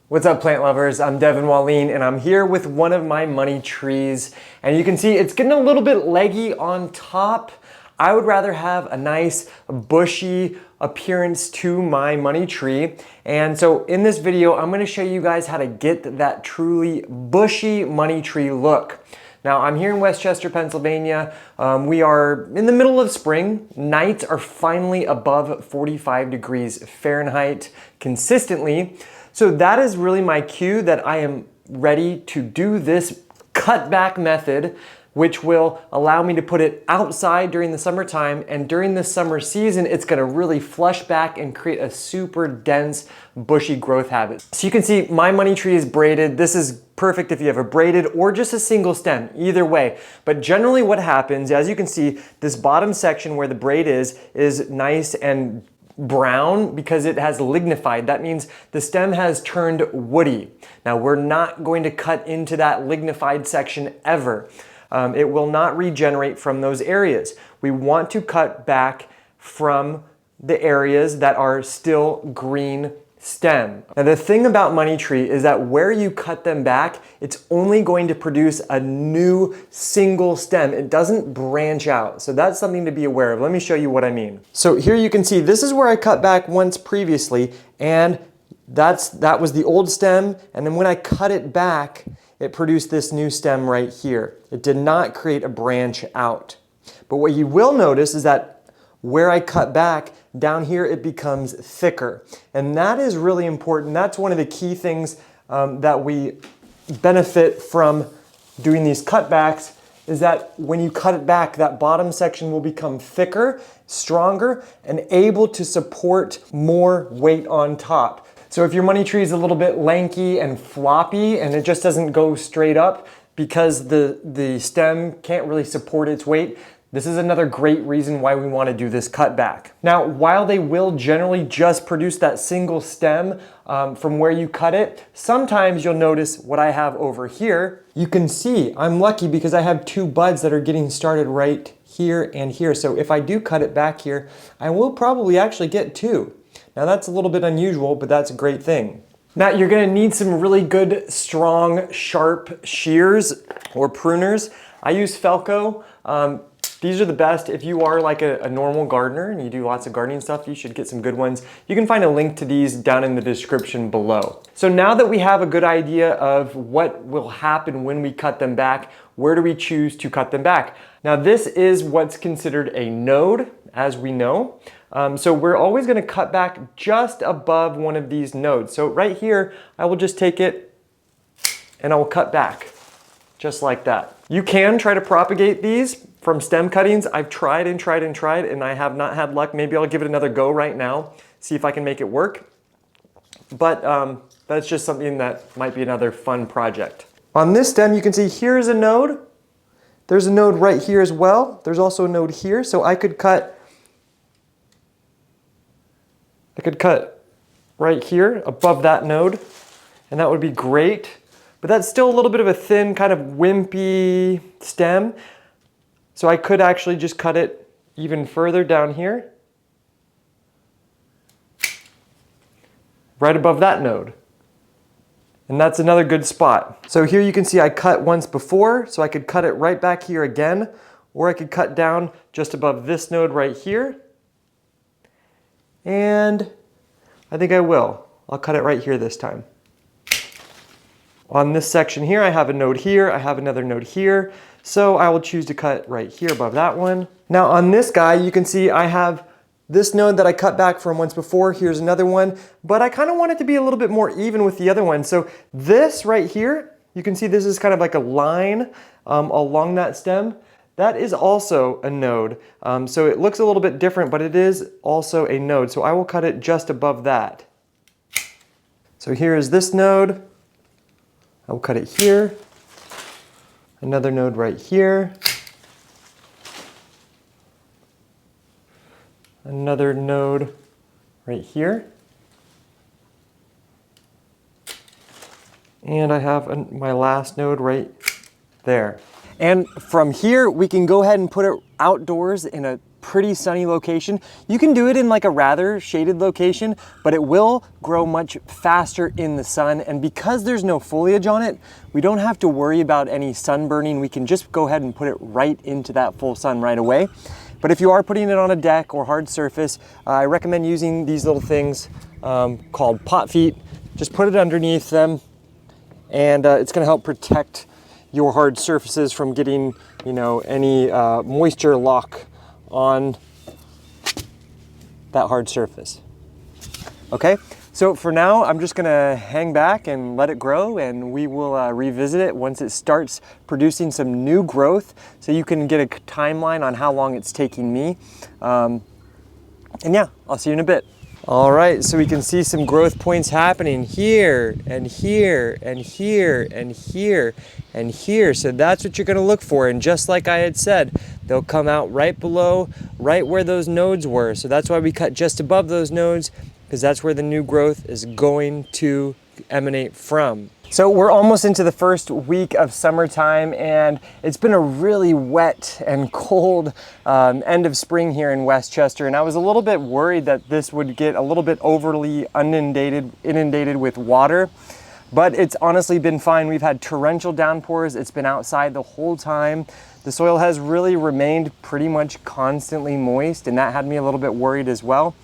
What's up, plant lovers? I'm Devin Wallien, and I'm here with one of my money trees. And you can see it's getting a little bit leggy on top. I would rather have a nice bushy appearance to my money tree. And so in this video, I'm gonna show you guys how to get that truly bushy money tree look. Now, I'm here in Westchester, Pennsylvania. We are in the middle of spring. Nights are finally above 45 degrees Fahrenheit consistently. So that is really my cue that I am ready to do this cutback method, which will allow me to put it outside during the summertime, and during the summer season, it's gonna really flush back and create a super dense, bushy growth habit. So you can see my money tree is braided. This is perfect if you have a braided or just a single stem, either way. But generally what happens, as you can see, this bottom section where the braid is nice and brown because it has lignified. That means the stem has turned woody. Now we're not going to cut into that lignified section ever. It will not regenerate from those areas. We want to cut back from the areas that are still green stem. Now the thing about money tree is that where you cut them back, it's only going to produce a new single stem. It doesn't branch out. So that's something to be aware of. Let me show you what I mean. So here you can see this is where I cut back once previously, and that was the old stem, and then when I cut it back, it produced this new stem right here. It did not create a branch out. But what you will notice is that where I cut back, down here it becomes thicker. And that is really important. That's one of the key things that we benefit from doing these cutbacks, is that when you cut it back, that bottom section will become thicker, stronger, and able to support more weight on top. So if your money tree is a little bit lanky and floppy and it just doesn't go straight up because the stem can't really support its weight, this is another great reason why we want to do this cutback. Now, while they will generally just produce that single stem from where you cut it, sometimes you'll notice what I have over here. You can see I'm lucky because I have two buds that are getting started right here and here. So if I do cut it back here, I will probably actually get two. Now that's a little bit unusual, but that's a great thing. Now you're gonna need some really good, strong, sharp shears or pruners. I use Felco. These are the best. If you are like a normal gardener and you do lots of gardening stuff, you should get some good ones. You can find a link to these down in the description below. So now that we have a good idea of what will happen when we cut them back, where do we choose to cut them back? Now this is what's considered a node, as we know. So we're always gonna cut back just above one of these nodes. So right here, I will just take it and I will cut back, just like that. You can try to propagate these from stem cuttings. I've tried and tried and tried, and I have not had luck. Maybe I'll give it another go right now, see if I can make it work. But that's just something that might be another fun project. On this stem, you can see here's a node. There's a node right here as well. There's also a node here, so I could cut right here above that node, and that would be great. But that's still a little bit of a thin, kind of wimpy stem. So I could actually just cut it even further down here, right above that node. And that's another good spot. So here you can see I cut once before, so I could cut it right back here again, or I could cut down just above this node right here. And I think I will. I'll cut it right here this time. On this section here, I have a node here, I have another node here, so I will choose to cut right here above that one. Now on this guy, you can see I have this node that I cut back from once before. Here's another one, but I kind of want it to be a little bit more even with the other one. So this right here, you can see this is kind of like a line along that stem. That is also a node. So it looks a little bit different, but it is also a node. So I will cut it just above that. So here is this node. I will cut it here. Another node right here. Another node right here. And I have my last node right there. And from here, we can go ahead and put it outdoors in a pretty sunny location. You can do it in like a rather shaded location, but it will grow much faster in the sun. And because there's no foliage on it, we don't have to worry about any sunburning. We can just go ahead and put it right into that full sun right away. But if you are putting it on a deck or hard surface, I recommend using these little things called pot feet. Just put it underneath them, and it's gonna help protect your hard surfaces from getting, you know, any moisture lock on that hard surface. Okay, so for now, I'm just gonna hang back and let it grow, and we will revisit it once it starts producing some new growth, so you can get a timeline on how long it's taking me. And yeah, I'll see you in a bit. All right, so we can see some growth points happening here and here and here and here and here. So that's what you're gonna look for. And just like I had said, they'll come out right below, right where those nodes were. So that's why we cut just above those nodes, because that's where the new growth is going to emanate from. So we're almost into the first week of summertime, and it's been a really wet and cold end of spring here in Westchester, and I was a little bit worried that this would get a little bit overly inundated with water, but it's honestly been fine. We've had torrential downpours. It's been outside the whole time. The soil has really remained pretty much constantly moist, and that had me a little bit worried as well.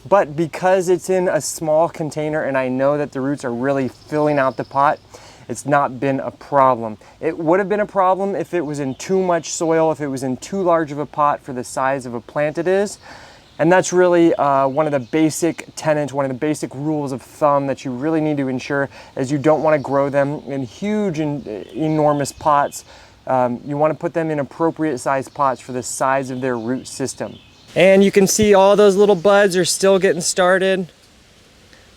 But because it's in a small container and I know that the roots are really filling out the pot, it's not been a problem. It would have been a problem if it was in too much soil, if it was in too large of a pot for the size of a plant it is. And that's really one of the basic tenets, one of the basic rules of thumb that you really need to ensure, is you don't want to grow them in huge and enormous pots. You want to put them in appropriate sized pots for the size of their root system. And you can see all those little buds are still getting started.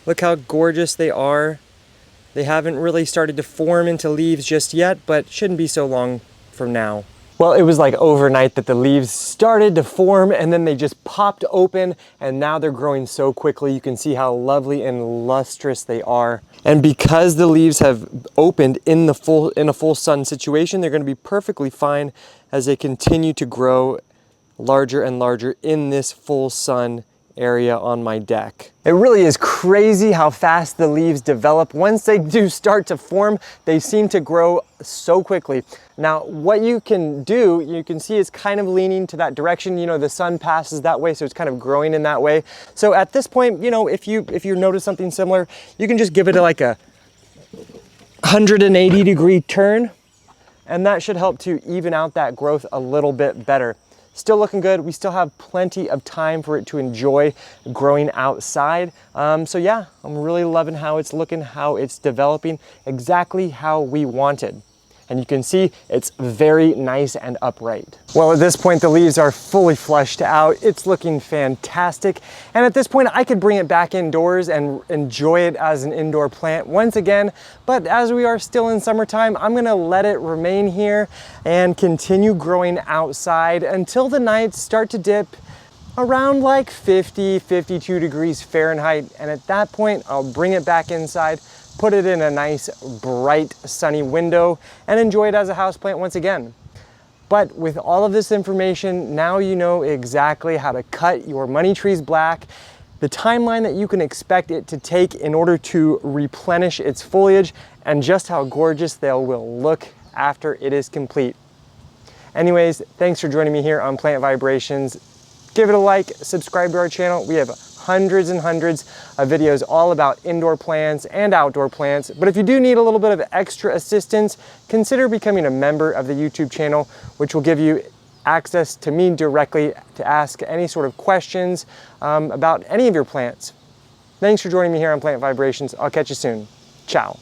Look how gorgeous they are. They haven't really started to form into leaves just yet, but shouldn't be so long from now. Well, it was like overnight that the leaves started to form, and then they just popped open, and now they're growing so quickly. You can see how lovely and lustrous they are. And because the leaves have opened in a full sun situation, they're going to be perfectly fine as they continue to grow larger and larger in this full sun area on my deck. It really is crazy how fast the leaves develop. Once they do start to form, they seem to grow so quickly. Now, what you can do, you can see it's kind of leaning to that direction. You know, the sun passes that way, so it's kind of growing in that way. So at this point, you know, if you notice something similar, you can just give it like a 180-degree turn, and that should help to even out that growth a little bit better. Still looking good. We still have plenty of time for it to enjoy growing outside. So yeah, I'm really loving how it's looking, how it's developing, exactly how we wanted. And you can see it's very nice and upright. Well, at this point, the leaves are fully flushed out. It's looking fantastic. And at this point, I could bring it back indoors and enjoy it as an indoor plant once again. But as we are still in summertime, I'm gonna let it remain here and continue growing outside until the nights start to dip around like 50, 52 degrees Fahrenheit. And at that point, I'll bring it back inside, put it in a nice, bright, sunny window, and enjoy it as a houseplant once again. But with all of this information, now you know exactly how to cut your money trees black, the timeline that you can expect it to take in order to replenish its foliage, and just how gorgeous they will look after it is complete. Anyways, thanks for joining me here on Plant Vibrations. Give it a like, subscribe to our channel. We have hundreds and hundreds of videos all about indoor plants and outdoor plants. But if you do need a little bit of extra assistance, consider becoming a member of the YouTube channel, which will give you access to me directly to ask any sort of questions about any of your plants. Thanks for joining me here on Plant Vibrations. I'll catch you soon. Ciao.